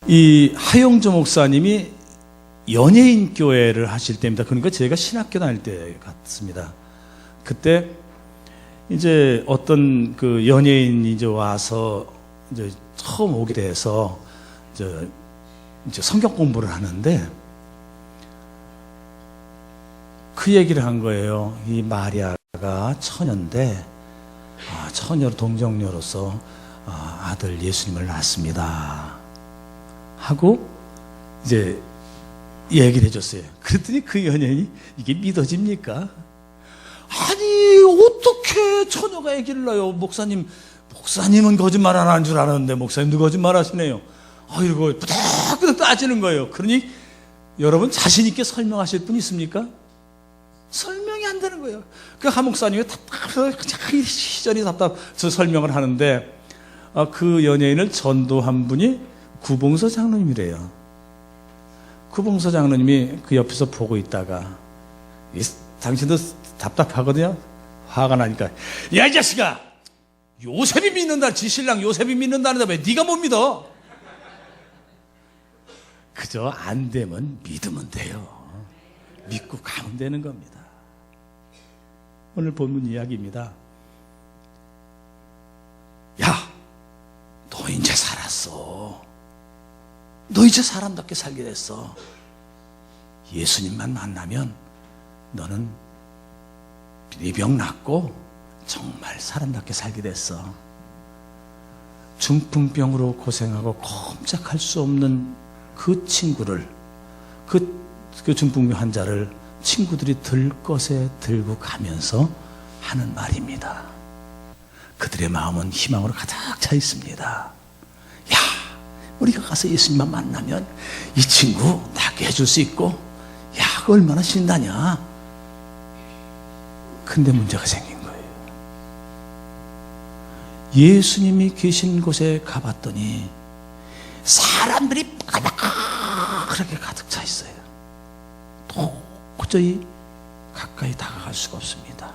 이 하용조 목사님이 연예인 교회를 하실 때입니다. 그러니까 제가 신학교 다닐 때 같습니다. 그때 이제 어떤 그 연예인이 이제 와서 이제 처음 오게 돼서 이제 성경 공부를 하는데 그 얘기를 한 거예요. 이 마리아가 처녀인데 처녀로 동정녀로서 아들 예수님을 낳았습니다 하고 이제 얘기를 해줬어요. 그랬더니 그 연예인이 이게 믿어집니까? 아니 어떻게 처녀가 아기를 낳아요? 목사님은 거짓말 안 하는 줄 알았는데 목사님도 거짓말 하시네요. 이러고 부닥부닥 따지는 거예요. 그러니 여러분 자신 있게 설명하실 분 있습니까? 설명이 안 되는 거예요. 그 한 목사님이 답답해서 시절이 답답해서 설명을 하는데 그 연예인을 전도한 분이 구봉서 장로님이래요. 구봉서 장로님이 그 옆에서 보고 있다가 당신도 답답하거든요. 화가 나니까 야 이 자식아, 요셉이 믿는다. 지 신랑 요셉이 믿는다는데 왜 네가 못 믿어? 그저 안 되면 믿으면 돼요. 믿고 가면 되는 겁니다. 오늘 본문 이야기입니다. 야, 너 이제 살았어. 너 이제 사람답게 살게 됐어. 예수님만 만나면 너는 네 병 낫고 정말 사람답게 살게 됐어. 중풍병으로 고생하고 꼼짝할 수 없는 그 친구를, 그 중풍병 환자를 친구들이 들것에 들고 가면서 하는 말입니다. 그들의 마음은 희망으로 가득 차 있습니다. 야, 우리가 가서 예수님만 만나면 이 친구 낫게 해줄 수 있고, 야, 그거 얼마나 신나냐. 근데 문제가 생긴 거예요. 예수님이 계신 곳에 가봤더니 사람들이 그렇게 가득 차 있어요. 도저히 가까이 다가갈 수가 없습니다.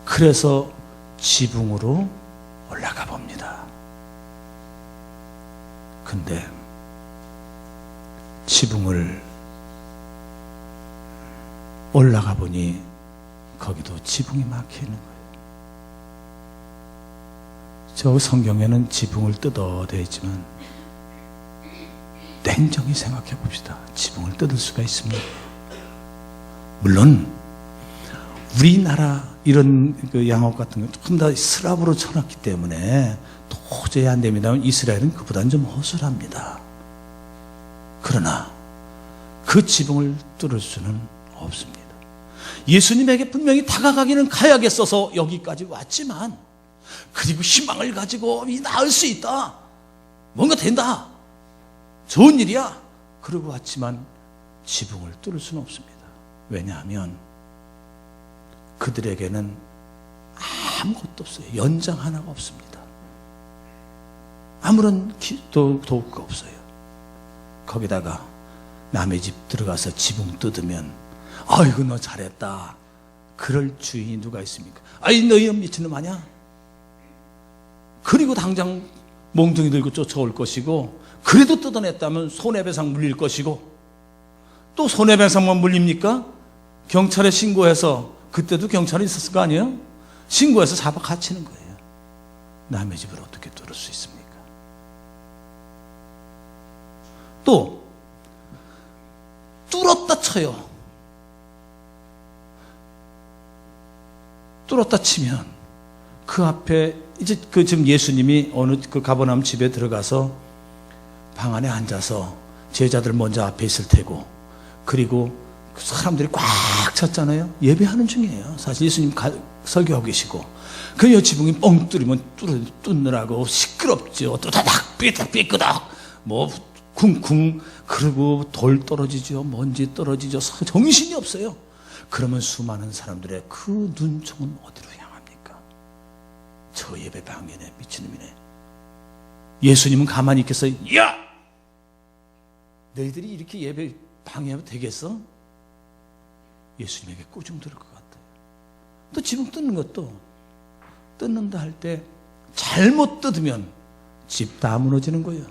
그래서 지붕으로 올라가 봅니다. 근데 지붕을 올라가 보니 거기도 지붕이 막혀 있는 거예요. 저 성경에는 지붕을 뜯어대어 있지만 냉정히 생각해 봅시다. 지붕을 뜯을 수가 있습니까? 물론 우리나라 이런 그 양옥 같은 거 조금 더 스랍으로 쳐놨기 때문에 도저히 안 됩니다. 이스라엘은 그보다는 좀 허술합니다. 그러나 그 지붕을 뚫을 수는 없습니다. 예수님에게 분명히 다가가기는 가야겠어서 여기까지 왔지만, 그리고 희망을 가지고 나을 수 있다, 뭔가 된다, 좋은 일이야, 그러고 왔지만 지붕을 뚫을 수는 없습니다. 왜냐하면 그들에게는 아무것도 없어요. 연장 하나가 없습니다. 아무런 도구가 없어요. 거기다가 남의 집 들어가서 지붕 뜯으면 아이고 너 잘했다 그럴 주인이 누가 있습니까? 아이 너희 미친놈 아냐? 그리고 당장 몽둥이 들고 쫓아올 것이고, 그래도 뜯어냈다면 손해배상 물릴 것이고, 또 손해배상만 물립니까? 경찰에 신고해서, 그때도 경찰이 있었을 거 아니에요? 신고해서 잡아 갇히는 거예요. 남의 집을 어떻게 뚫을 수 있습니까? 또 뚫었다 쳐요. 뚫었다 치면 그 앞에 이제 지금 예수님이 어느 그 가버나움 집에 들어가서 방 안에 앉아서 제자들 먼저 앞에 있을 테고, 그리고 사람들이 꽉 찼잖아요. 예배하는 중이에요. 사실 예수님 설교하고 계시고, 그 지붕이 뻥 뚫리면 뚫느라고 시끄럽죠. 또다닥 삐끗삐끗 뭐 쿵쿵, 그리고 돌 떨어지죠, 먼지 떨어지죠. 정신이 없어요. 그러면 수많은 사람들의 그 눈총은 어디로 향합니까? 저 예배 방해네, 미친놈이네. 예수님은 가만히 있겠어요? 야! 너희들이 이렇게 예배 방해하면 되겠어? 예수님에게 꾸중 들을 것 같아요. 또 지붕 뜯는 것도, 뜯는다 할 때 잘못 뜯으면 집 다 무너지는 거예요.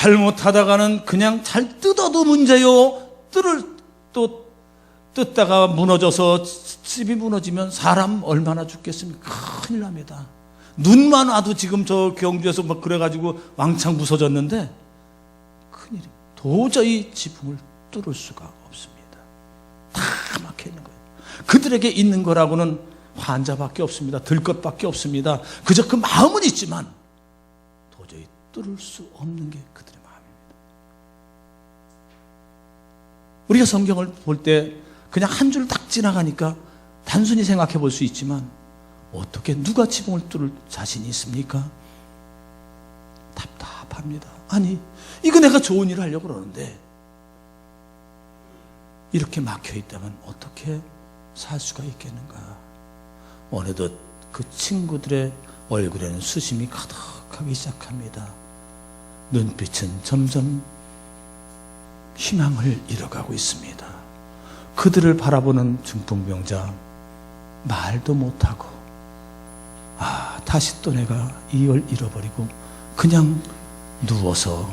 잘못하다가는 그냥 잘 뜯어도 문제요. 뜰을 또 뜯다가 무너져서 집이 무너지면 사람 얼마나 죽겠습니까? 큰일 납니다. 눈만 와도 지금 저 경주에서 막 그래가지고 왕창 부서졌는데 큰일이 도저히 지붕을 뚫을 수가 없습니다. 다 막혀 있는 거예요. 그들에게 있는 거라고는 환자밖에 없습니다. 들 것밖에 없습니다. 그저 그 마음은 있지만 도저히 뚫을 수 없는 게 그들의 마음입니다. 우리가 성경을 볼 때 그냥 한 줄 딱 지나가니까 단순히 생각해 볼 수 있지만 어떻게 누가 지붕을 뚫을 자신이 있습니까? 답답합니다. 아니, 이거 내가 좋은 일을 하려고 그러는데 이렇게 막혀 있다면 어떻게 살 수가 있겠는가? 어느덧 그 친구들의 얼굴에는 수심이 가득하기 시작합니다. 눈빛은 점점 희망을 잃어가고 있습니다. 그들을 바라보는 중풍병자 말도 못하고 다시 또 내가 이걸 잃어버리고 그냥 누워서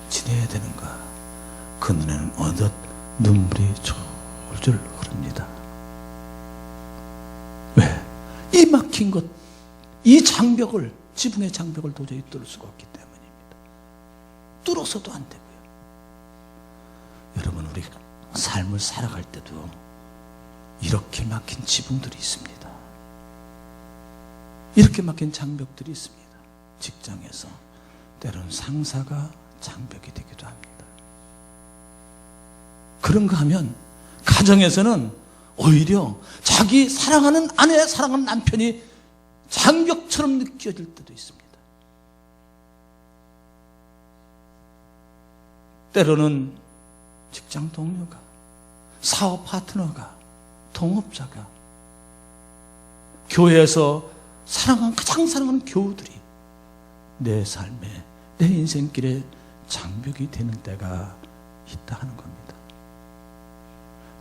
지내야 되는가? 그 눈에는 어느덧 눈물이 졸졸 흐릅니다. 왜? 이 막힌 것, 이 장벽을, 지붕의 장벽을 도저히 뚫을 수가 없기 때문입니다. 뚫어서도 안 되고요. 여러분, 우리 삶을 살아갈 때도 이렇게 막힌 지붕들이 있습니다. 이렇게 막힌 장벽들이 있습니다. 직장에서 때로는 상사가 장벽이 되기도 합니다. 그런가 하면 가정에서는 오히려 자기 사랑하는 아내, 사랑하는 남편이 장벽처럼 느껴질 때도 있습니다. 때로는 직장 동료가, 사업 파트너가, 동업자가, 교회에서 가장 사랑하는 교우들이 내 삶에, 내 인생길에 장벽이 되는 때가 있다 하는 겁니다.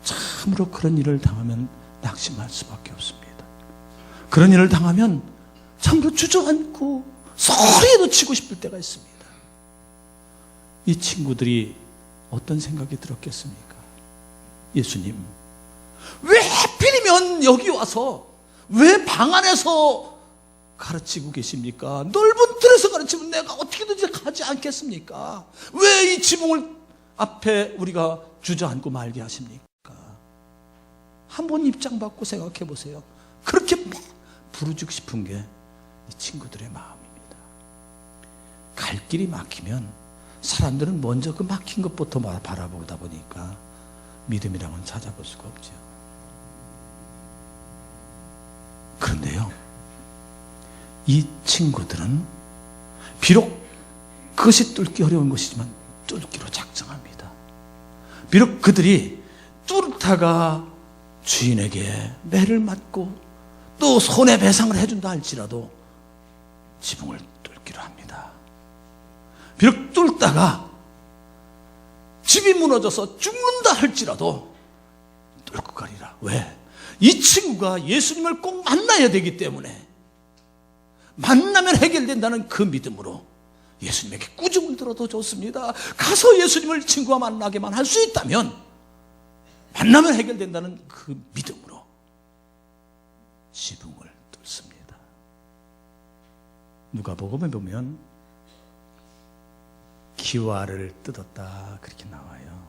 참으로 그런 일을 당하면 낙심할 수밖에 없습니다. 그런 일을 당하면 참으로 주저앉고 소리도 치고 싶을 때가 있습니다. 이 친구들이 어떤 생각이 들었겠습니까? 예수님, 왜 하필이면 여기 와서 왜 방 안에서 가르치고 계십니까? 넓은 틀에서 가르치면 내가 어떻게든지 가지 않겠습니까? 왜 이 지붕을 앞에 우리가 주저앉고 말게 하십니까? 한번 입장 받고 생각해 보세요. 그렇게 부르짖고 싶은 게 이 친구들의 마음입니다. 갈 길이 막히면 사람들은 먼저 그 막힌 것부터 바라보다 보니까 믿음이라는 건 찾아볼 수가 없죠. 그런데요, 이 친구들은 비록 그것이 뚫기 어려운 것이지만 뚫기로 작정합니다. 비록 그들이 뚫다가 주인에게 매를 맞고 또 손해배상을 해준다 할지라도 지붕을 뚫기로 합니다. 비록 뚫다가 집이 무너져서 죽는다 할지라도 뚫고 가리라. 왜? 이 친구가 예수님을 꼭 만나야 되기 때문에, 만나면 해결된다는 그 믿음으로 예수님에게 꾸중을 들어도 좋습니다. 가서 예수님을 친구와 만나게만 할 수 있다면, 만나면 해결된다는 그 믿음으로 지붕을 뚫습니다. 누가복음에 보면 기와를 뜯었다 그렇게 나와요.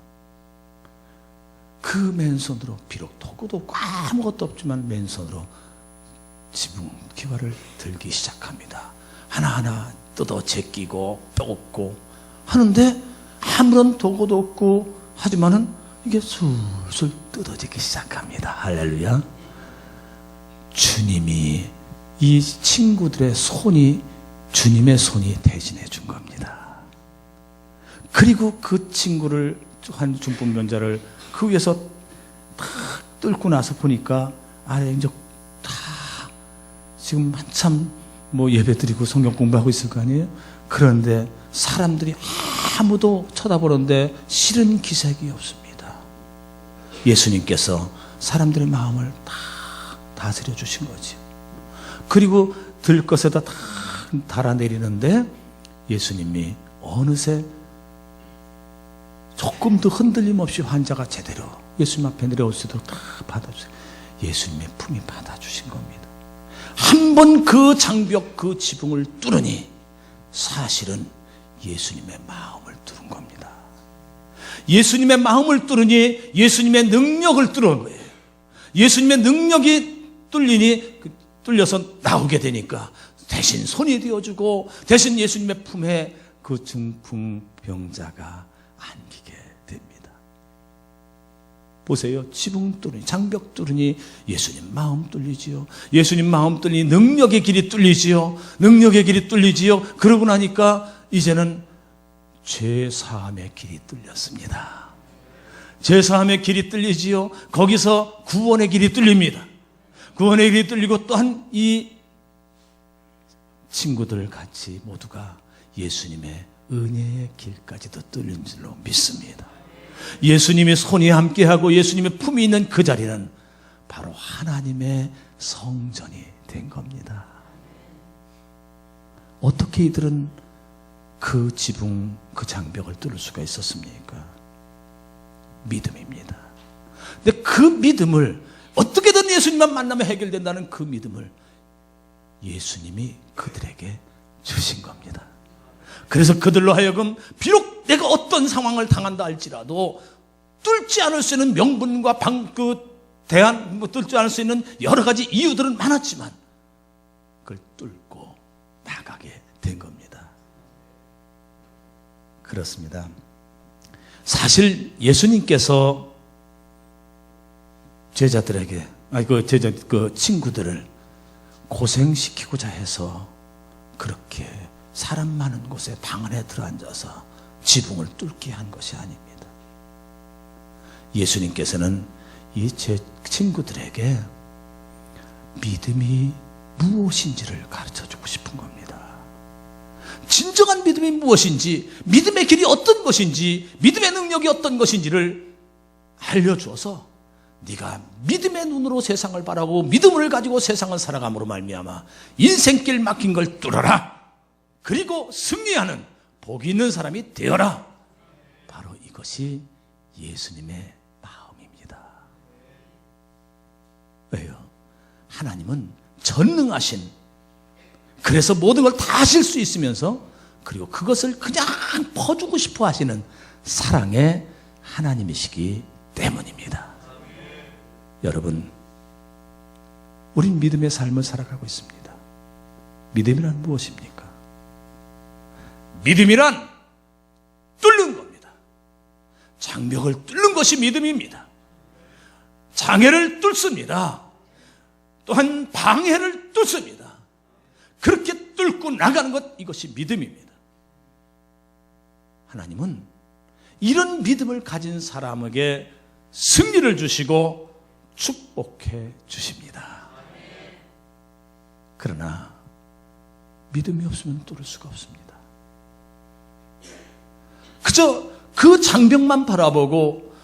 그 맨손으로, 비록 도구도 없고 아무것도 없지만 맨손으로 지붕 기와를 들기 시작합니다. 하나하나 뜯어 제끼고 뼈고 하는데 아무런 도구도 없고 하지만은 이게 술술 뜯어지기 시작합니다. 할렐루야. 주님이, 이 친구들의 손이 주님의 손이 대신해 준 겁니다. 그리고 그 친구를, 한 중풍병자를 그 위에서 탁 뚫고 나서 보니까 아래 이제 다 지금 한참 예배 드리고 성경 공부하고 있을 거 아니에요? 그런데 사람들이 아무도 쳐다보는데 싫은 기색이 없습니다. 예수님께서 사람들의 마음을 다 다스려 주신 거죠. 그리고 들것에다 다 달아내리는데 예수님이 어느새 조금도 흔들림 없이 환자가 제대로 예수님 앞에 내려올 수 있도록 다 받아주세요. 예수님의 품이 받아주신 겁니다. 한 번 그 장벽, 그 지붕을 뚫으니 사실은 예수님의 마음을 뚫은 겁니다. 예수님의 마음을 뚫으니 예수님의 능력을 뚫은 거예요. 예수님의 능력이 뚫려서 나오게 되니까 대신 손이 되어주고 대신 예수님의 품에 그 중풍병자가 안기게 됩니다. 보세요. 지붕 뚫으니, 장벽 뚫으니 예수님 마음 뚫리지요. 예수님 마음 뚫리니 능력의 길이 뚫리지요. 능력의 길이 뚫리지요. 그러고 나니까 이제는 죄사함의 길이 뚫렸습니다. 죄사함의 길이 뚫리지요. 거기서 구원의 길이 뚫립니다. 구원의 길이 뚫리고 또한 이 친구들 같이 모두가 예수님의 은혜의 길까지도 뚫린 줄로 믿습니다. 예수님의 손이 함께하고 예수님의 품이 있는 그 자리는 바로 하나님의 성전이 된 겁니다. 어떻게 이들은 그 지붕, 그 장벽을 뚫을 수가 있었습니까? 믿음입니다. 근데 그 믿음을 어떻게든 예수님만 만나면 해결된다는 그 믿음을 예수님이 그들에게 주신 겁니다. 그래서 그들로 하여금 비록 내가 어떤 상황을 당한다 할지라도 뚫지 않을 수 있는 명분과 뚫지 않을 수 있는 여러 가지 이유들은 많았지만 그걸 뚫고 나가게 된 겁니다. 그렇습니다. 사실 예수님께서 제자들에게, 그 친구들을 고생시키고자 해서 그렇게 사람 많은 곳에 방 안에 들어앉아서 지붕을 뚫게 한 것이 아닙니다. 예수님께서는 이 제 친구들에게 믿음이 무엇인지를 가르쳐주고 싶은 겁니다. 진정한 믿음이 무엇인지, 믿음의 길이 어떤 것인지, 믿음의 능력이 어떤 것인지를 알려주어서 네가 믿음의 눈으로 세상을 바라고 믿음을 가지고 세상을 살아감으로 말미암아 인생길 막힌 걸 뚫어라. 그리고 승리하는 복이 있는 사람이 되어라. 바로 이것이 예수님의 마음입니다. 왜요? 하나님은 전능하신, 그래서 모든 걸 다 하실 수 있으면서 그리고 그것을 그냥 퍼주고 싶어 하시는 사랑의 하나님이시기 때문입니다. 여러분, 우린 믿음의 삶을 살아가고 있습니다. 믿음이란 무엇입니까? 믿음이란 뚫는 겁니다. 장벽을 뚫는 것이 믿음입니다. 장애를 뚫습니다. 또한 방해를 뚫습니다. 그렇게 뚫고 나가는 것, 이것이 믿음입니다. 하나님은 이런 믿음을 가진 사람에게 승리를 주시고 축복해 주십니다. 그러나 믿음이 없으면 뚫을 수가 없습니다. 그저 그 장벽만 바라보고,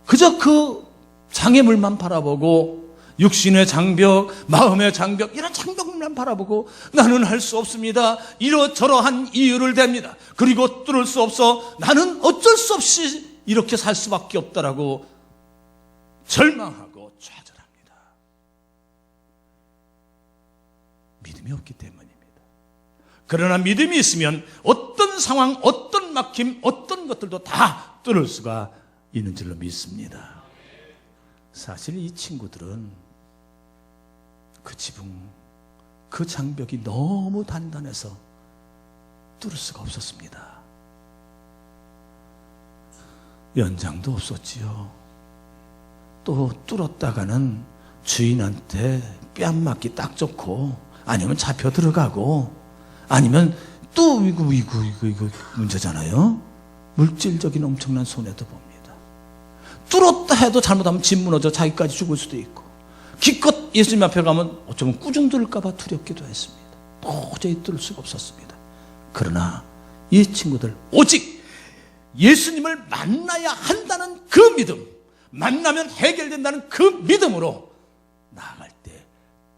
그저 그 장애물만 바라보고, 육신의 장벽, 마음의 장벽, 이런 장벽만 바라보고 나는 할 수 없습니다, 이러저러한 이유를 댑니다. 그리고 뚫을 수 없어, 나는 어쩔 수 없이 이렇게 살 수밖에 없다라고 절망하고 좌절합니다. 믿음이 없기 때문입니다. 그러나 믿음이 있으면 어떤 상황, 어떤 막힘, 어떤 것들도 다 뚫을 수가 있는 줄로 믿습니다. 사실 이 친구들은 그 지붕, 그 장벽이 너무 단단해서 뚫을 수가 없었습니다. 연장도 없었지요. 또 뚫었다가는 주인한테 뺨 맞기 딱 좋고, 아니면 잡혀 들어가고, 아니면 또 이거 문제잖아요. 물질적인 엄청난 손해도 봅니다. 뚫었다 해도 잘못하면 집 무너져 자기까지 죽을 수도 있고, 기껏 예수님 앞에 가면 어쩌면 꾸중 들을까 봐 두렵기도 했습니다. 도저히 뚫을 수가 없었습니다. 그러나 이 친구들 오직 예수님을 만나야 한다는 그 믿음, 만나면 해결된다는 그 믿음으로 나아갈 때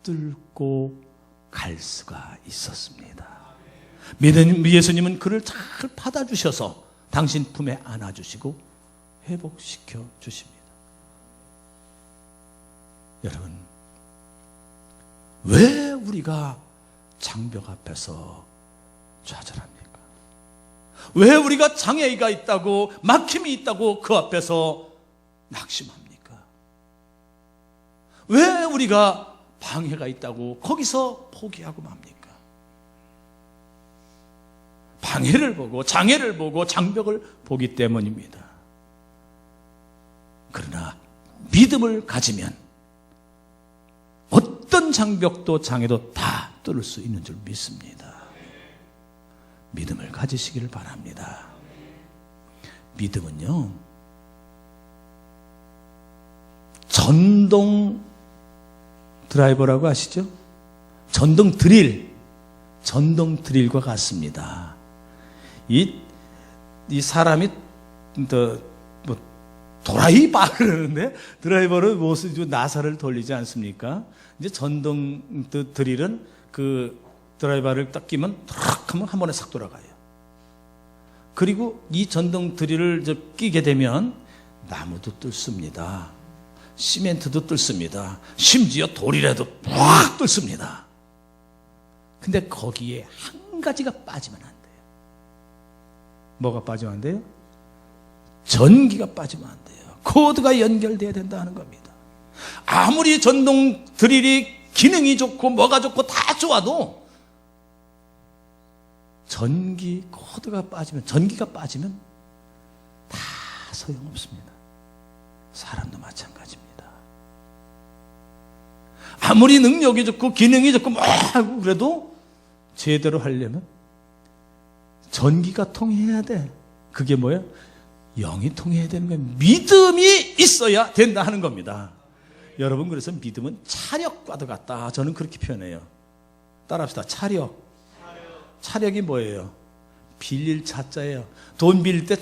뚫고 갈 수가 있었습니다. 예수님은 그를 잘 받아주셔서 당신 품에 안아주시고 회복시켜 주십니다. 여러분, 왜 우리가 장벽 앞에서 좌절합니까? 왜 우리가 장애가 있다고, 막힘이 있다고 그 앞에서 낙심합니까? 왜 우리가 방해가 있다고 거기서 포기하고 맙니까? 방해를 보고 장애를 보고 장벽을 보기 때문입니다. 그러나 믿음을 가지면 어떤 장벽도 장애도 다 뚫을 수 있는 줄 믿습니다. 믿음을 가지시기를 바랍니다. 믿음은요, 전동 드라이버라고 아시죠? 전동 드릴과 같습니다. 이 사람이 도라이바 그러는데, 드라이버는 무엇을 나사를 돌리지 않습니까? 이제 전동 드릴은 그 드라이버를 딱 끼면 탁 하면 한 번에 싹 돌아가요. 그리고 이 전동 드릴을 끼게 되면 나무도 뚫습니다. 시멘트도 뚫습니다. 심지어 돌이라도 팍 뚫습니다. 근데 거기에 한 가지가 빠지면 안 돼요. 뭐가 빠지면 안 돼요? 전기가 빠지면 안 돼요. 코드가 연결돼야 된다는 겁니다. 아무리 전동 드릴이 기능이 좋고 뭐가 좋고 다 좋아도 코드가 빠지면, 전기가 빠지면 다 소용없습니다. 사람도 마찬가지입니다. 아무리 능력이 좋고 기능이 좋고 뭐 하고 그래도 제대로 하려면 전기가 통해야 돼. 그게 뭐예요? 영이 통해야 되는 거예요. 믿음이 있어야 된다 하는 겁니다. 여러분, 그래서 믿음은 차력과도 같다. 저는 그렇게 표현해요. 따라합시다. 차력이 뭐예요? 빌릴 차자예요. 돈 빌릴 때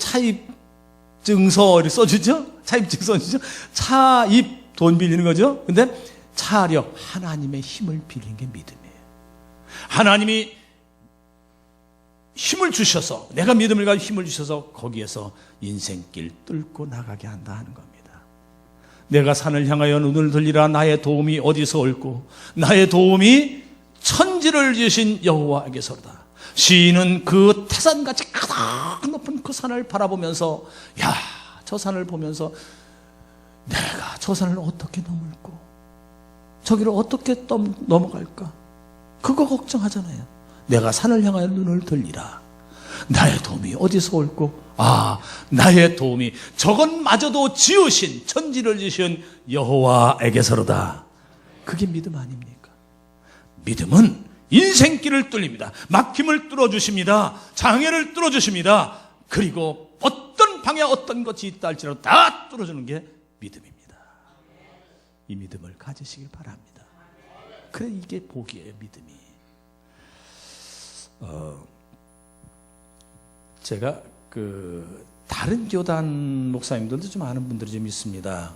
차입증서를 써주죠? 차입증서 써주죠? 차입 돈 빌리는 거죠? 근데 차력, 하나님의 힘을 빌리는 게 믿음이에요. 하나님이 힘을 주셔서, 내가 믿음을 가지고 힘을 주셔서 거기에서 인생길 뚫고 나가게 한다 하는 겁니다. 내가 산을 향하여 눈을 들리라. 나의 도움이 어디서 올고 나의 도움이 천지를 지으신 여호와에게서로다. 시인은 그 태산같이 가득 높은 그 산을 바라보면서, 야, 저 산을 보면서 내가 저 산을 어떻게 넘을고 저기를 어떻게 넘어갈까, 그거 걱정하잖아요. 내가 산을 향하여 눈을 들리라. 나의 도움이 어디서 올고, 나의 도움이 저것마저도 지으신, 천지를 지으신 여호와에게서로다. 그게 믿음 아닙니까? 믿음은 인생길을 뚫립니다. 막힘을 뚫어주십니다. 장애를 뚫어주십니다. 그리고 어떤 방해, 어떤 것이 있다 할지라도 다 뚫어주는 게 믿음입니다. 이 믿음을 가지시길 바랍니다. 그래, 이게 복이에요, 믿음이. 제가 다른 교단 목사님들도 좀 아는 분들이 좀 있습니다.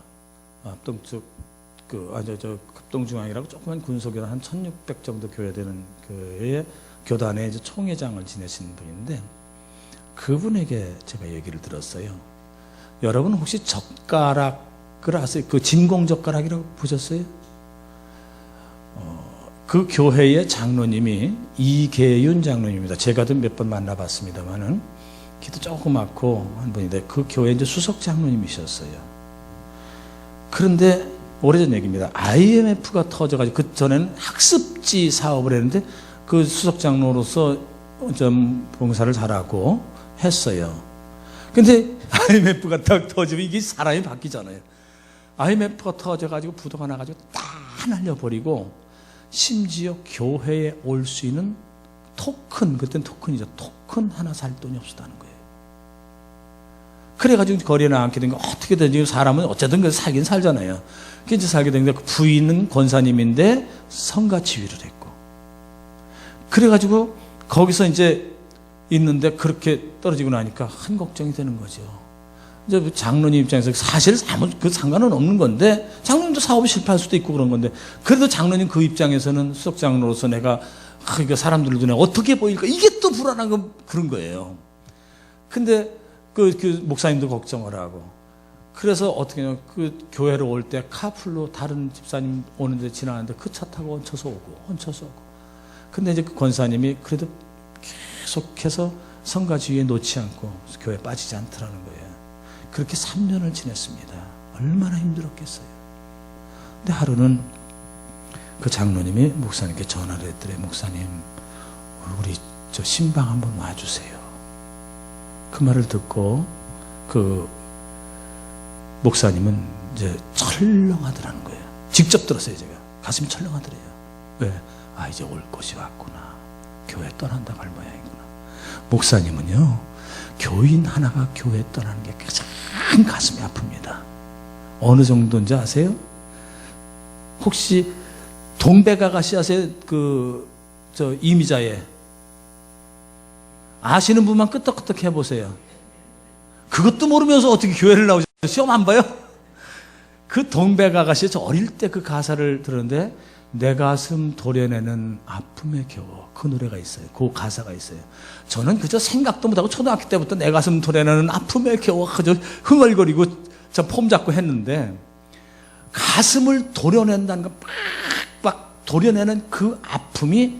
급동중앙이라고 조그만 군소교단 한 1600 정도 교회되는 교회의 교단의 이제 총회장을 지내시는 분인데, 그분에게 제가 얘기를 들었어요. 여러분 혹시 젓가락을 아세요? 그 진공젓가락이라고 보셨어요? 그 교회의 장로님이 이계윤 장로님입니다. 제가도 몇 번 만나봤습니다만은 키도 조그맣고 한 분인데, 그 교회 이제 수석 장로님이셨어요. 그런데 오래전 얘기입니다. IMF가 터져가지고, 그 전에는 학습지 사업을 했는데 그 수석 장로로서 좀 봉사를 잘하고 했어요. 근데 IMF가 딱 터지면 이게 사람이 바뀌잖아요. IMF가 터져가지고 부도가 나가지고 다 날려버리고, 심지어 교회에 올 수 있는 토큰, 그때는 토큰이죠. 토큰 하나 살 돈이 없었다는 거예요. 그래가지고 거리에 나앉게 된 거, 어떻게든 지금 사람은 어쨌든 살긴 살잖아요. 그래서 살게 된 게, 그 부인은 권사님인데 성가치위를 했고, 그래가지고 거기서 이제 있는데 그렇게 떨어지고 나니까 한 걱정이 되는 거죠. 이제 장로님 입장에서 사실 아무 상관은 없는 건데, 장로님도 사업이 실패할 수도 있고 그런 건데, 그래도 장로님 그 입장에서는 수석 장로로서 내가 이거 사람들 눈에 어떻게 보일까, 이게 또 불안한 건 그런 거예요. 근데 그 목사님도 걱정을 하고, 그래서 어떻게 하냐면 그 교회로 올 때 카풀로 다른 집사님 오는데 지나가는데 그 차 타고 얹혀서 오고. 근데 이제 그 권사님이 그래도 계속해서 성가주의에 놓지 않고 교회에 빠지지 않더라는 거예요. 그렇게 3년을 지냈습니다. 얼마나 힘들었겠어요. 근데 하루는 그 장로님이 목사님께 전화를 했더래. 목사님, 우리 저 신방 한번 와주세요. 그 말을 듣고 그 목사님은 이제 철렁하더라는 거예요. 직접 들었어요. 제가 가슴이 철렁하더래요. 왜? 아, 이제 올 곳이 왔구나. 교회 떠난다고 할 모양이구나. 목사님은요, 교인 하나가 교회 떠나는 게 가장 가슴이 아픕니다. 어느 정도인지 아세요? 혹시 동백아가씨 아세요? 저 이미자에 아시는 분만 끄떡끄떡 해보세요. 그것도 모르면서 어떻게 교회를 나오죠? 시험 안 봐요? 그 동백아가씨, 저 어릴 때 그 가사를 들었는데, 내 가슴 도려내는 아픔에 겨워. 그 노래가 있어요. 그 가사가 있어요. 저는 그저 생각도 못하고 초등학교 때부터 내 가슴 도려내는 아픔에 겨워 그저 흥얼거리고 저 폼 잡고 했는데, 가슴을 도려낸다는 거, 빡빡 도려내는 그 아픔이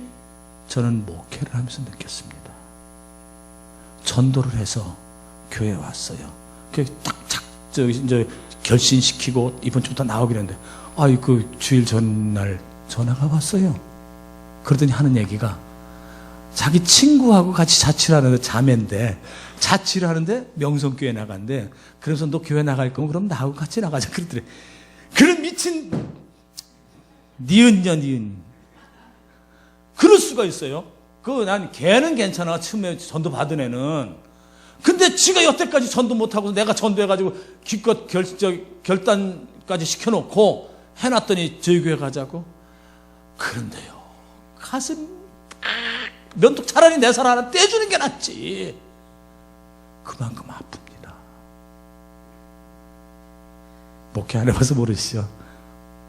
저는 목회를 하면서 느꼈습니다. 전도를 해서 교회에 왔어요. 이제 결신시키고 이번 주부터 나오기로 했는데, 그 주일 전날 전화가 왔어요. 그러더니 하는 얘기가, 자기 친구하고 같이 자취를 하는데, 자매인데 자취를 하는데 명성교회 나간대. 그래서 너 교회 나갈 거면 그럼 나하고 같이 나가자 그러더래. 그런 미친 니은 그럴 수가 있어요. 난 걔는 괜찮아. 처음에 전도 받은 애는. 근데 지가 여태까지 전도 못하고 내가 전도해가지고 기껏 결단까지 시켜놓고 해놨더니 저희 교회 가자고. 그런데요, 가슴 면독 차라리 내 살 하나 떼주는 게 낫지. 그만큼 아픕니다. 목회 안 해봐서 모르시죠?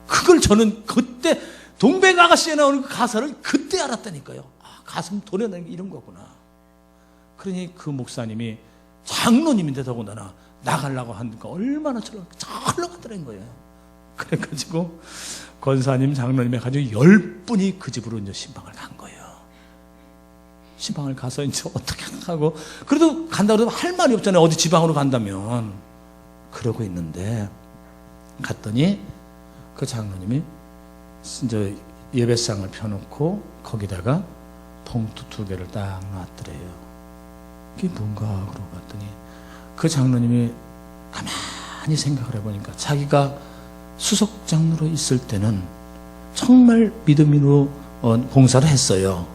그걸 저는 그때 동백 아가씨에 나오는 그 가사를 그때 알았다니까요. 가슴 도려내는 게 이런 거구나. 그러니 그 목사님이 장로님인데 더군다나 나가려고 하니까 얼마나 철렁하더라는 거예요. 그래가지고 권사님, 장로님 해가지고 10분이 그 집으로 이제 신방을 간 거예요. 신방을 가서 이제 어떻게 하고, 그래도 간다고 해도 할 말이 없잖아요. 어디 지방으로 간다면. 그러고 있는데 갔더니 그 장로님이 이제 예배상을 펴놓고 거기다가 봉투 2개를 딱 놨더래요. 그게 뭔가 그러고 봤더니 그 장로님이 가만히 생각을 해보니까 자기가 수석 장로로 있을 때는 정말 믿음으로 봉사를 했어요.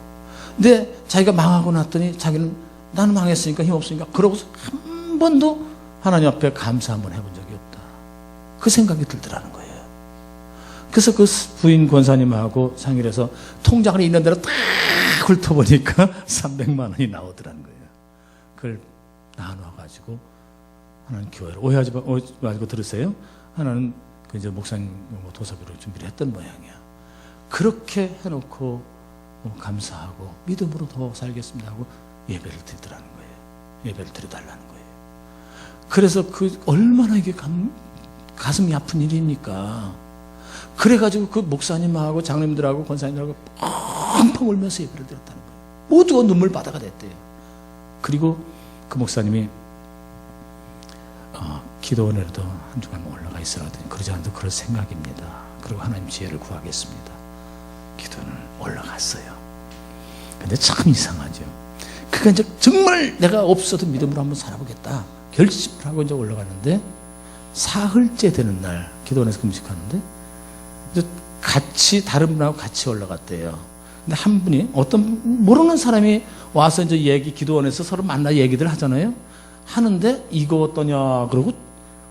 근데 자기가 망하고 났더니 자기는 나는 망했으니까 힘없으니까 그러고서 한 번도 하나님 앞에 감사 한번 해본 적이 없다. 그 생각이 들더라는 거예요. 그래서 그 부인 권사님하고 상의를 해서 통장을 있는 대로 딱 훑어보니까 300만 원이 나오더라는 거예요. 그걸 나눠가지고 하나는 교회로 오해하지 말고 들으세요. 하나는 그 이제 목사님 도서비로 준비를 했던 모양이야. 그렇게 해놓고 감사하고 믿음으로 더 살겠습니다 하고 예배를 드리더라는 거예요. 예배를 드려달라는 거예요. 그래서 그 얼마나 이게 가슴이 아픈 일입니까? 그래가지고 그 목사님하고 장로님들하고 권사님들하고 펑펑 울면서 예배를 드렸다는 거예요. 모두가 눈물바다가 됐대요. 그리고 그 목사님이 기도원에도 한 주간 올라가 있으라 하더니 그러지 않아도 그럴 생각입니다. 그리고 하나님 지혜를 구하겠습니다. 기도원을 올라갔어요. 근데 참 이상하죠. 그러니까 이제 정말 내가 없어도 믿음으로 한번 살아보겠다 결심을 하고 이제 올라갔는데, 사흘째 되는 날 기도원에서 금식하는데 이제 같이 다른 분하고 같이 올라갔대요. 근데 한 분이 어떤 모르는 사람이 와서 이제 기도원에서 서로 만나 얘기들 하잖아요. 하는데 이거 어떠냐 그러고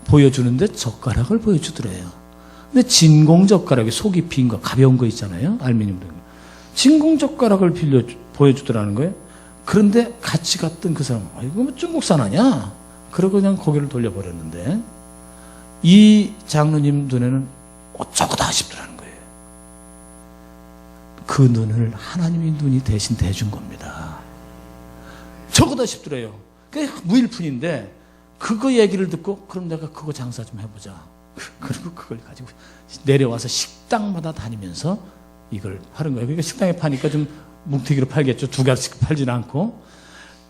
보여주는데 젓가락을 보여주더래요. 근데 진공 젓가락이 속이 빈 거, 가벼운 거 있잖아요. 알루미늄 된 거. 진공 젓가락을 보여주더라는 거예요. 그런데 같이 갔던 그 사람, 이거 뭐 중국산 아니야? 그러고 그냥 고개를 돌려버렸는데, 이 장로님 눈에는 어쩌고다 싶더라는 거예요. 그 눈을 하나님이 눈이 대신 대준 겁니다. 저거다 싶더래요. 그게 무일푼인데 그거 얘기를 듣고 그럼 내가 그거 장사 좀 해보자. 그리고 그걸 가지고 내려와서 식당마다 다니면서 이걸 파는 거예요. 그러니까 식당에 파니까 좀 뭉태기로 팔겠죠. 두 가지씩 팔지는 않고.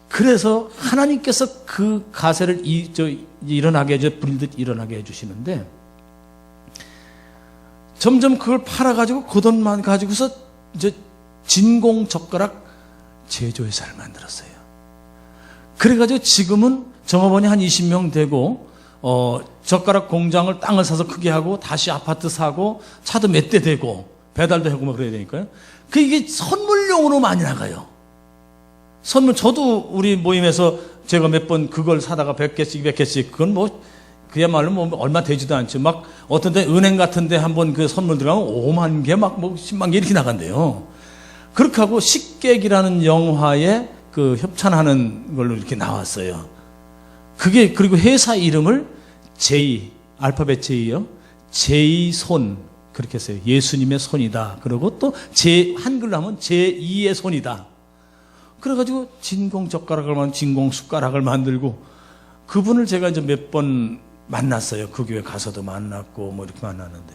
그래서 하나님께서 그 가세를 일어나게 해줘, 불듯 일어나게 해주시는데, 점점 그걸 팔아가지고 그 돈만 가지고서 이제 진공 젓가락 제조회사를 만들었어요. 그래가지고 지금은 종업원이 한 20명 되고, 젓가락 공장을 땅을 사서 크게 하고, 다시 아파트 사고, 차도 몇 대 되고, 배달도 하고 막 그래야 되니까요. 이게 선물용으로 많이 나가요. 선물, 저도 우리 모임에서 제가 몇 번 그걸 사다가 100개씩, 200개씩, 그건 뭐, 그야말로 뭐 얼마 되지도 않죠. 막 어떤 데 은행 같은 데 한번 그 선물 들어가면 5만 개, 막 뭐 10만 개 이렇게 나간대요. 그렇게 하고 식객이라는 영화에 그 협찬하는 걸로 이렇게 나왔어요. 그게, 그리고 회사 이름을 J, 알파벳 J요. J손. 그렇게 했어요. 예수님의 손이다. 그리고 또 한글로 하면 제2의 손이다. 그래가지고 진공 젓가락을 진공 숟가락을 만들고, 그분을 제가 이제 몇 번 만났어요. 그 교회 가서도 만났고 뭐 이렇게 만났는데,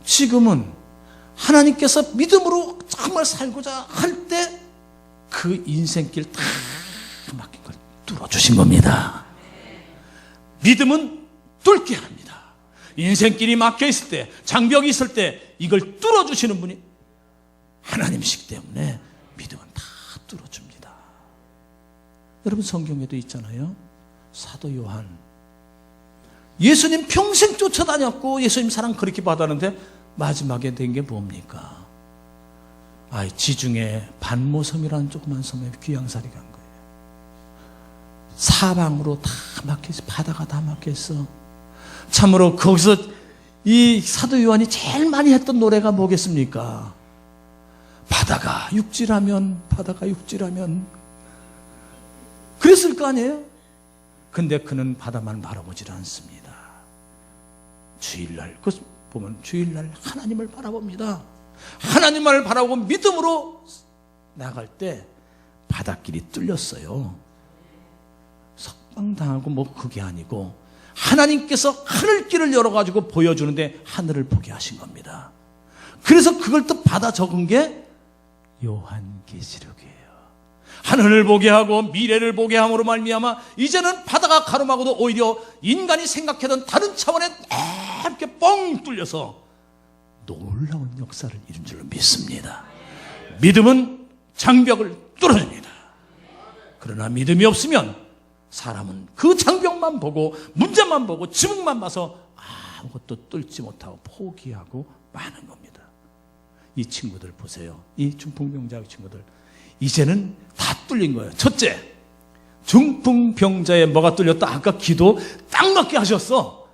지금은 하나님께서 믿음으로 정말 살고자 할 때 그 인생길 다 막힌 걸 뚫어주신 겁니다. 믿음은 뚫게 합니다. 인생길이 막혀있을 때, 장벽이 있을 때 이걸 뚫어주시는 분이 하나님이시기 때문에 믿음은 다 뚫어줍니다. 여러분, 성경에도 있잖아요. 사도 요한, 예수님 평생 쫓아다녔고 예수님 사랑 그렇게 받았는데 마지막에 된 게 뭡니까? 지중해 반모섬이라는 조그만 섬에 귀양살이 간 거예요. 사방으로 다 막혀있어. 바다가 다 막혀있어. 참으로 거기서 이 사도 요한이 제일 많이 했던 노래가 뭐겠습니까? 바다가 육지라면, 바다가 육지라면. 그랬을 거 아니에요? 근데 그는 바다만 바라보질 않습니다. 주일날, 그 보면 주일날 하나님을 바라봅니다. 하나님을 바라보고 믿음으로 나갈 때 바닷길이 뚫렸어요. 석방당하고 뭐 그게 아니고 하나님께서 하늘길을 열어가지고 보여주는데 하늘을 보게 하신 겁니다. 그래서 그걸 또 받아 적은 게 요한계시록이에요. 하늘을 보게 하고 미래를 보게 함으로 말미암아 이제는 바다가 가름하고도 오히려 인간이 생각하던 다른 차원에 넓게 뻥 뚫려서 놀라운 역사를 이룬 줄로 믿습니다. 믿음은 장벽을 뚫어줍니다. 그러나 믿음이 없으면 사람은 그 장벽만 보고 문제만 보고 지붕만 봐서 아무것도 뚫지 못하고 포기하고 마는 겁니다. 이 친구들 보세요. 이 중풍병자 친구들 이제는 다 뚫린 거예요. 첫째, 중풍병자에 뭐가 뚫렸다? 아까 기도 딱 맞게 하셨어.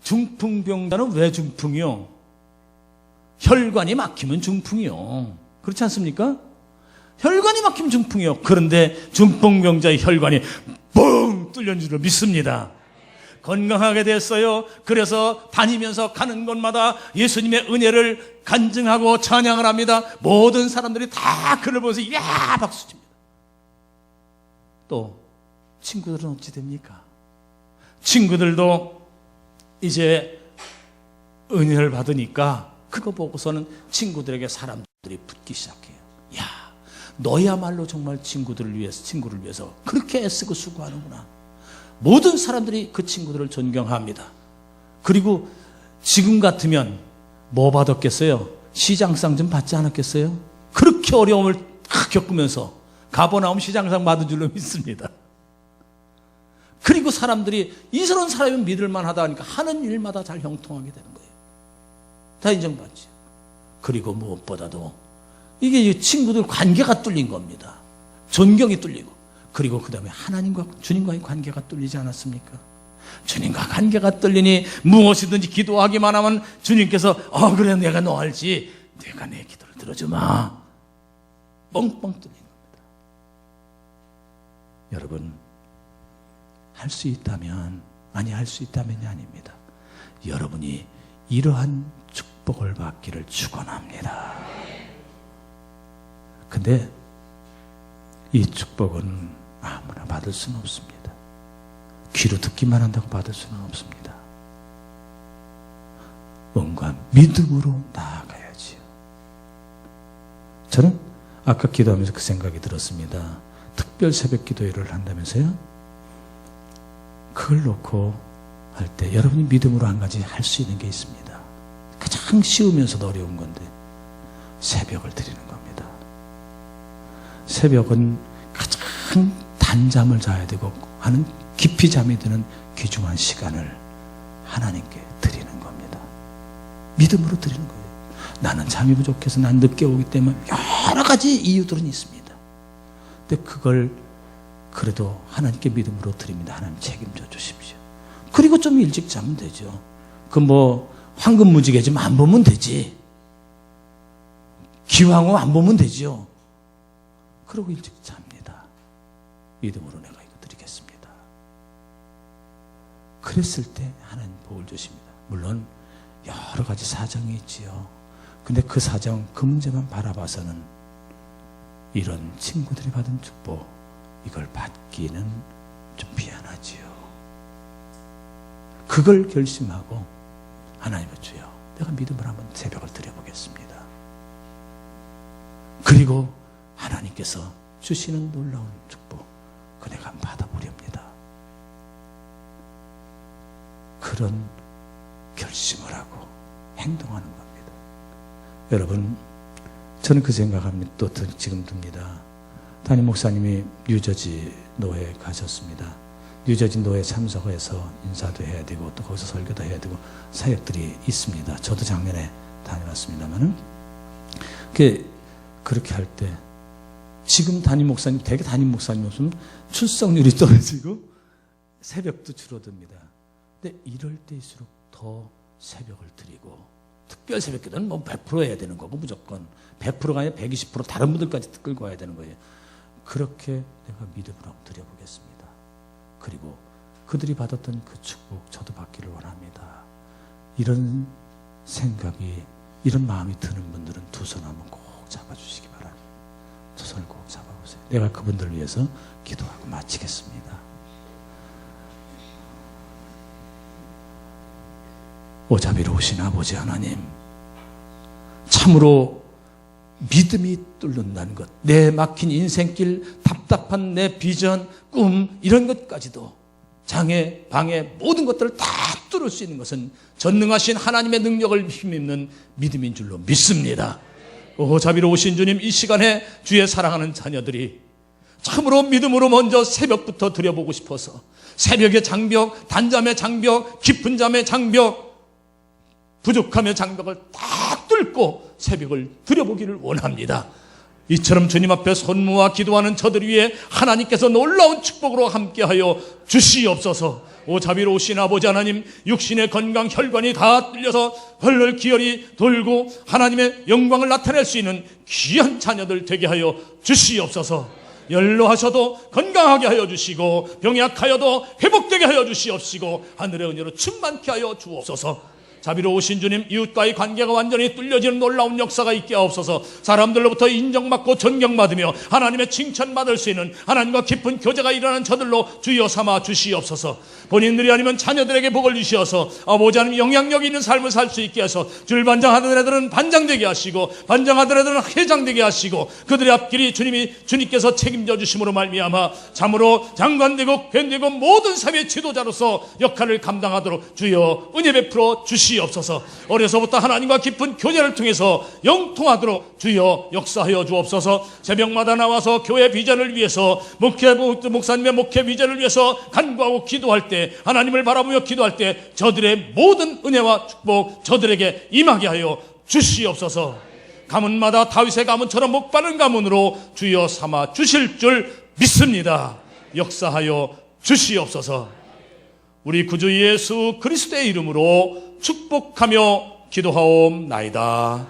중풍병자는 왜 중풍이요? 혈관이 막히면 중풍이요. 그렇지 않습니까? 혈관이 막히면 중풍이요. 그런데 중풍병자의 혈관이 뻥 뚫린 줄로 믿습니다. 건강하게 됐어요. 그래서 다니면서 가는 곳마다 예수님의 은혜를 간증하고 찬양을 합니다. 모든 사람들이 다 그를 보면서 야 박수칩니다. 또 친구들은 어찌 됩니까? 친구들도 이제 은혜를 받으니까 그거 보고서는 친구들에게 사람들이 붙기 시작해요. 야, 너야말로 정말 친구를 위해서 그렇게 애쓰고 수고하는구나. 모든 사람들이 그 친구들을 존경합니다. 그리고 지금 같으면 뭐 받았겠어요? 시장상 좀 받지 않았겠어요? 그렇게 어려움을 다 겪으면서 가버나움 시장상 받은 줄로 믿습니다. 그리고 사람들이 이런 사람이 믿을만 하다 하니까 하는 일마다 잘 형통하게 되는 거예요. 다 인정받지. 그리고 무엇보다도 이게 친구들 관계가 뚫린 겁니다. 존경이 뚫리고. 그리고 그 다음에 하나님과 주님과의 관계가 뚫리지 않았습니까? 주님과 관계가 뚫리니 무엇이든지 기도하기만 하면 주님께서 그래 내가 너 알지. 내가 내 기도를 들어주마. 뻥뻥 뚫린 겁니다. 여러분, 할 수 있다면 할 수 있다면이 아닙니다. 여러분이 이러한 축복을 받기를 축원합니다. 근데 이 축복은 아무나 받을 수는 없습니다. 귀로 듣기만 한다고 받을 수는 없습니다. 뭔가 믿음으로 나아가야지요. 저는 아까 기도하면서 그 생각이 들었습니다. 특별 새벽 기도회를 한다면서요? 그걸 놓고 할 때 여러분이 믿음으로 한 가지 할 수 있는 게 있습니다. 가장 쉬우면서도 어려운 건데 새벽을 드리는 겁니다. 새벽은 가장 단잠을 자야 되고 하는 깊이 잠이 드는 귀중한 시간을 하나님께 드리는 겁니다. 믿음으로 드리는 거예요. 나는 잠이 부족해서 난 늦게 오기 때문에 여러 가지 이유들은 있습니다. 근데 그걸 그래도 하나님께 믿음으로 드립니다. 하나님 책임져 주십시오. 그리고 좀 일찍 자면 되죠. 그 황금 무지개지만 안 보면 되지. 기왕후 안 보면 되죠. 그러고 일찍 잡니다. 믿음으로 내가 이거 드리겠습니다. 그랬을 때 하나님 복을 주십니다. 물론 여러 가지 사정이 있지요. 근데 그 사정, 그 문제만 바라봐서는 이런 친구들이 받은 축복, 이걸 받기는 좀 미안하지요. 그걸 결심하고 하나님의 주여, 내가 믿음을 한번 새벽을 드려보겠습니다. 그리고 하나님께서 주시는 놀라운 축복, 그 내가 한번 받아보렵니다. 그런 결심을 하고 행동하는 겁니다. 여러분, 저는 그 생각합니다. 또 지금 듭니다. 담임 목사님이 뉴저지 노회에 가셨습니다. 뉴저지 노회에 참석해서 인사도 해야 되고 또 거기서 설교도 해야 되고 사역들이 있습니다. 저도 작년에 다녀왔습니다만은 그렇게 할 때 지금 담임 목사님, 대개 담임 목사님 없으면 출석률이 떨어지고 새벽도 줄어듭니다. 근데 이럴 때일수록 더 새벽을 드리고, 특별 새벽 기도는 100% 해야 되는 거고, 무조건 100%가 아니라 120% 다른 분들까지 끌고 와야 되는 거예요. 그렇게 내가 믿음으로 한번 드려보겠습니다. 그리고 그들이 받았던 그 축복 저도 받기를 원합니다. 이런 생각이, 이런 마음이 드는 분들은 두 손 한번 꼭 잡아주시기 바랍니다. 두 손을 꼭 잡아보세요. 내가 그분들을 위해서 기도하고 마치겠습니다. 오자비로우신 아버지 하나님, 참으로 믿음이 뚫는다는 것, 내 막힌 인생길, 답답한 내 비전, 꿈, 이런 것까지도, 장애, 방해, 모든 것들을 다 뚫을 수 있는 것은 전능하신 하나님의 능력을 힘입는 믿음인 줄로 믿습니다. 오 자비로우신 주님, 이 시간에 주의 사랑하는 자녀들이 참으로 믿음으로 먼저 새벽부터 드려보고 싶어서, 새벽의 장벽, 단잠의 장벽, 깊은 잠의 장벽, 부족함의 장벽을 딱 뚫고 새벽을 드려보기를 원합니다. 이처럼 주님 앞에 손모아 기도하는 저들 위해 하나님께서 놀라운 축복으로 함께하여 주시옵소서. 오 자비로우신 아버지 하나님, 육신의 건강, 혈관이 다 뚫려서 헐헐 기혈이 돌고 하나님의 영광을 나타낼 수 있는 귀한 자녀들 되게 하여 주시옵소서. 연로하셔도 건강하게 하여 주시고, 병약하여도 회복되게 하여 주시옵시고, 하늘의 은혜로 충만케 하여 주옵소서. 자비로우신 주님, 이웃과의 관계가 완전히 뚫려지는 놀라운 역사가 있게 하옵소서. 사람들로부터 인정받고 존경받으며 하나님의 칭찬받을 수 있는 하나님과 깊은 교제가 일어나는 저들로 주여 삼아 주시옵소서. 본인들이 아니면 자녀들에게 복을 주시어서 아버지 하나님 영향력 있는 삶을 살 수 있게 하셔서, 줄 반장하던 애들은 반장되게 하시고, 반장하던 애들은 회장되게 하시고, 그들의 앞길이 주님께서 책임져 주심으로 말미암아 참으로 장관되고 괜되고 모든 삶의 지도자로서 역할을 감당하도록 주여 은혜 베풀어 주시옵소서. 어려서부터 하나님과 깊은 교제를 통해서 영통하도록 주여 역사하여 주옵소서. 새벽마다 나와서 교회 비전을 위해서, 목사님의 목회 비전을 위해서 간구하고 기도할 때, 하나님을 바라보며 기도할 때 저들의 모든 은혜와 축복 저들에게 임하게 하여 주시옵소서. 가문마다 다윗의 가문처럼 목바른 가문으로 주여 삼아 주실 줄 믿습니다. 역사하여 주시옵소서. 우리 구주 예수 그리스도의 이름으로 축복하며 기도하옵나이다.